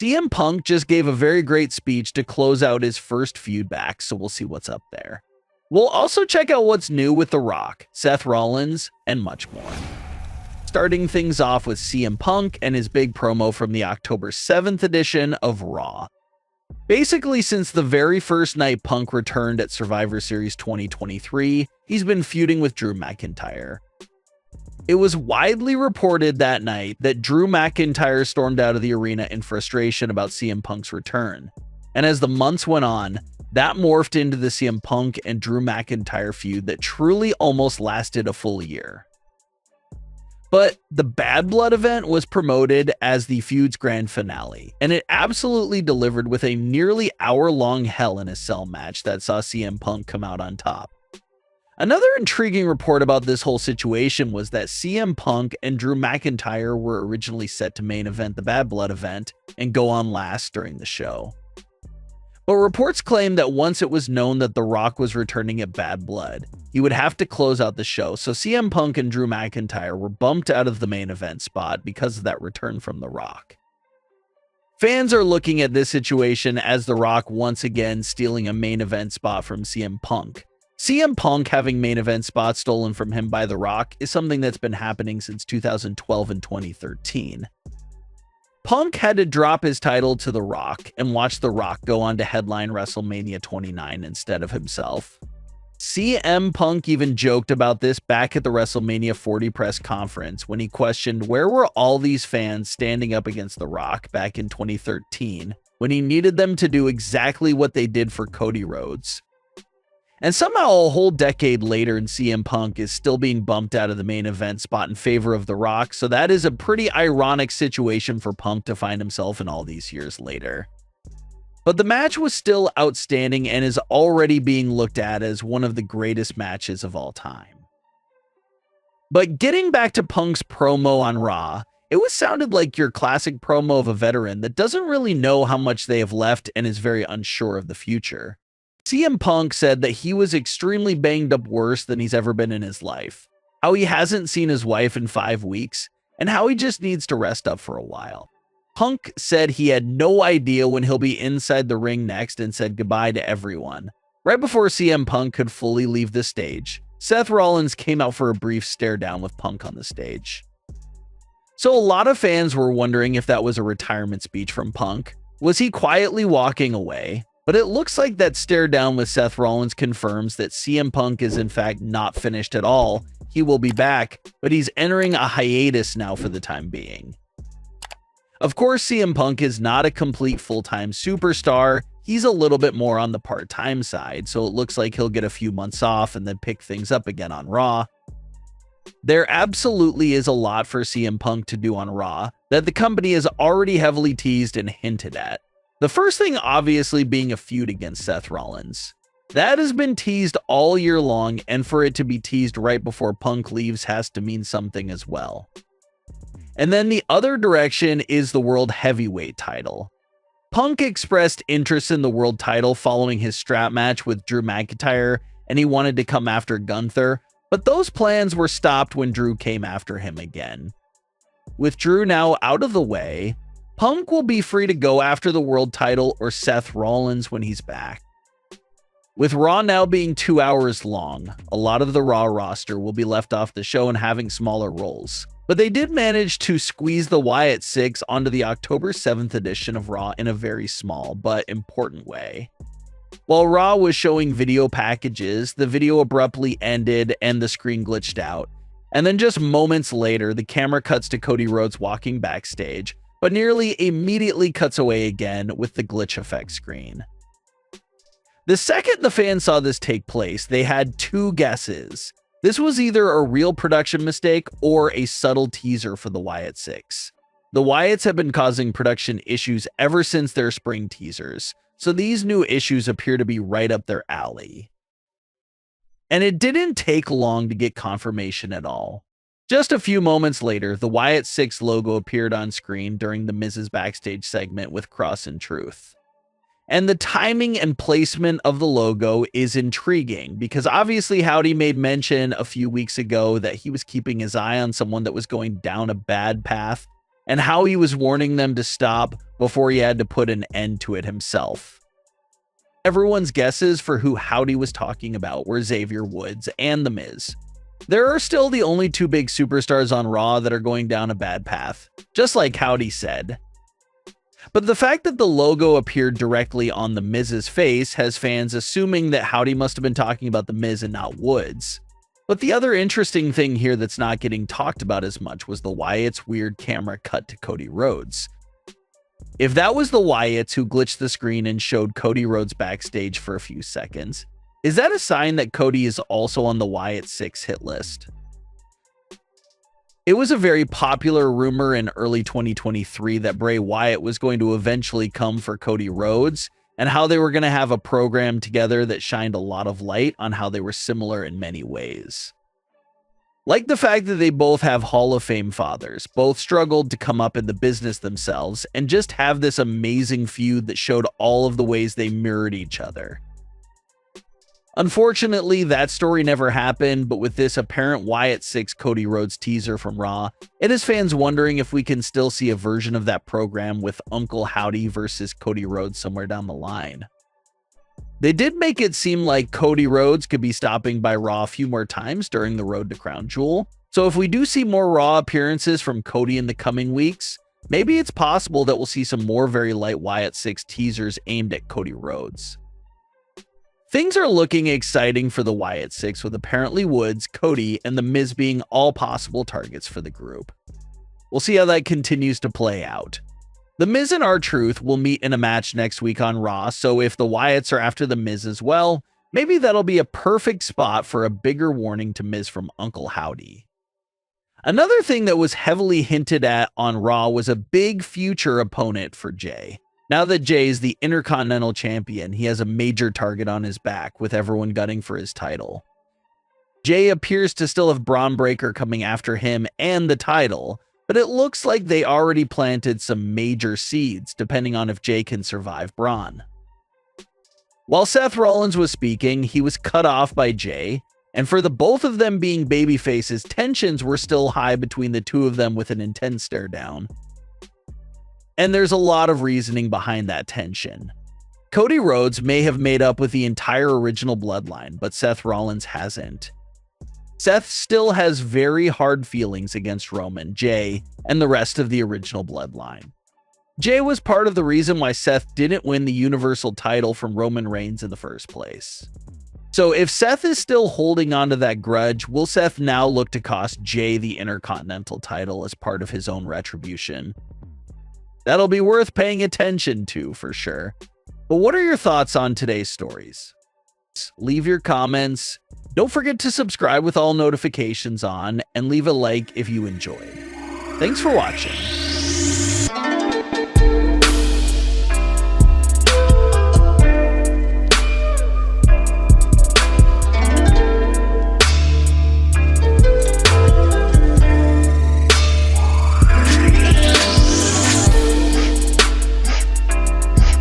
CM Punk just gave a very great speech to close out his first feud back, so we'll see what's up there. We'll also check out what's new with The Rock, Seth Rollins, and much more. Starting things off with CM Punk and his big promo from the October 7th edition of Raw. Basically, since the very first night Punk returned at Survivor Series 2023, he's been feuding with Drew McIntyre. It was widely reported that night that Drew McIntyre stormed out of the arena in frustration about CM Punk's return. And as the months went on, that morphed into the CM Punk and Drew McIntyre feud that truly almost lasted a full year. But the Bad Blood event was promoted as the feud's grand finale, and it absolutely delivered with a nearly hour-long Hell in a Cell match that saw CM Punk come out on top. Another intriguing report about this whole situation was that CM Punk and Drew McIntyre were originally set to main event the Bad Blood event and go on last during the show. But reports claim that once it was known that The Rock was returning at Bad Blood, he would have to close out the show, so CM Punk and Drew McIntyre were bumped out of the main event spot because of that return from The Rock. Fans are looking at this situation as The Rock once again stealing a main event spot from CM Punk. CM Punk having main event spots stolen from him by The Rock is something that's been happening since 2012 and 2013. Punk had to drop his title to The Rock and watch The Rock go on to headline WrestleMania 29 instead of himself. CM Punk even joked about this back at the WrestleMania 40 press conference when he questioned where were all these fans standing up against The Rock back in 2013 when he needed them to do exactly what they did for Cody Rhodes. And somehow a whole decade later and CM Punk is still being bumped out of the main event spot in favor of The Rock, so that is a pretty ironic situation for Punk to find himself in all these years later. But the match was still outstanding and is already being looked at as one of the greatest matches of all time. But getting back to Punk's promo on Raw, it was sounded like your classic promo of a veteran that doesn't really know how much they have left and is very unsure of the future. CM Punk said that he was extremely banged up worse than he's ever been in his life, how he hasn't seen his wife in 5 weeks, and how he just needs to rest up for a while. Punk said he had no idea when he'll be inside the ring next and said goodbye to everyone. Right before CM Punk could fully leave the stage, Seth Rollins came out for a brief stare down with Punk on the stage. So a lot of fans were wondering if that was a retirement speech from Punk. Was he quietly walking away? But it looks like that stare down with Seth Rollins confirms that CM Punk is in fact not finished at all. He will be back, but he's entering a hiatus now for the time being. Of course, CM Punk is not a complete full-time superstar. He's a little bit more on the part-time side, so it looks like he'll get a few months off and then pick things up again on Raw. There absolutely is a lot for CM Punk to do on Raw that the company has already heavily teased and hinted at. The first thing obviously being a feud against Seth Rollins. That has been teased all year long, and for it to be teased right before Punk leaves has to mean something as well. And then the other direction is the World Heavyweight title. Punk expressed interest in the world title following his strap match with Drew McIntyre, and he wanted to come after Gunther, but those plans were stopped when Drew came after him again. With Drew now out of the way, Punk will be free to go after the world title or Seth Rollins when he's back. With Raw now being 2 hours long, a lot of the Raw roster will be left off the show and having smaller roles. But they did manage to squeeze the Wyatt 6 onto the October 7th edition of Raw in a very small but important way. While Raw was showing video packages, the video abruptly ended and the screen glitched out. And then just moments later, the camera cuts to Cody Rhodes walking backstage, but nearly immediately cuts away again with the glitch effect screen. The second the fans saw this take place, they had two guesses. This was either a real production mistake or a subtle teaser for the Wyatt 6. The Wyatts have been causing production issues ever since their spring teasers, so these new issues appear to be right up their alley. And it didn't take long to get confirmation at all. Just a few moments later, the Wyatt 6 logo appeared on screen during the Miz's backstage segment with Cross and Truth. And the timing and placement of the logo is intriguing because obviously Howdy made mention a few weeks ago that he was keeping his eye on someone that was going down a bad path and how he was warning them to stop before he had to put an end to it himself. Everyone's guesses for who Howdy was talking about were Xavier Woods and The Miz. There are still the only two big superstars on Raw that are going down a bad path, just like Howdy said. But the fact that the logo appeared directly on The Miz's face has fans assuming that Howdy must have been talking about The Miz and not Woods. But the other interesting thing here that's not getting talked about as much was the Wyatt's weird camera cut to Cody Rhodes. If that was the Wyatts who glitched the screen and showed Cody Rhodes backstage for a few seconds, is that a sign that Cody is also on the Wyatt 6 hit list? It was a very popular rumor in early 2023 that Bray Wyatt was going to eventually come for Cody Rhodes and how they were going to have a program together that shined a lot of light on how they were similar in many ways. Like the fact that they both have Hall of Fame fathers, both struggled to come up in the business themselves, and just have this amazing feud that showed all of the ways they mirrored each other. Unfortunately, that story never happened, but with this apparent Wyatt 6 Cody Rhodes teaser from Raw, it has fans wondering if we can still see a version of that program with Uncle Howdy versus Cody Rhodes somewhere down the line. They did make it seem like Cody Rhodes could be stopping by Raw a few more times during the Road to Crown Jewel, so if we do see more Raw appearances from Cody in the coming weeks, maybe it's possible that we'll see some more very light Wyatt 6 teasers aimed at Cody Rhodes. Things are looking exciting for the Wyatt 6 with apparently Woods, Cody, and The Miz being all possible targets for the group. We'll see how that continues to play out. The Miz and R-Truth will meet in a match next week on Raw, so if the Wyatts are after The Miz as well, maybe that'll be a perfect spot for a bigger warning to Miz from Uncle Howdy. Another thing that was heavily hinted at on Raw was a big future opponent for Jay. Now that Jay is the Intercontinental Champion, he has a major target on his back, with everyone gunning for his title. Jay appears to still have Braun Breaker coming after him and the title, but it looks like they already planted some major seeds, depending on if Jay can survive Braun. While Seth Rollins was speaking, he was cut off by Jay, and for the both of them being babyfaces, tensions were still high between the two of them with an intense stare down. And there's a lot of reasoning behind that tension. Cody Rhodes may have made up with the entire original bloodline, but Seth Rollins hasn't. Seth still has very hard feelings against Roman, Jay, and the rest of the original bloodline. Jay was part of the reason why Seth didn't win the Universal title from Roman Reigns in the first place. So if Seth is still holding on to that grudge, will Seth now look to cost Jay the Intercontinental title as part of his own retribution? That'll be worth paying attention to for sure. But what are your thoughts on today's stories? Leave your comments. Don't forget to subscribe with all notifications on and leave a like if you enjoyed. Thanks for watching.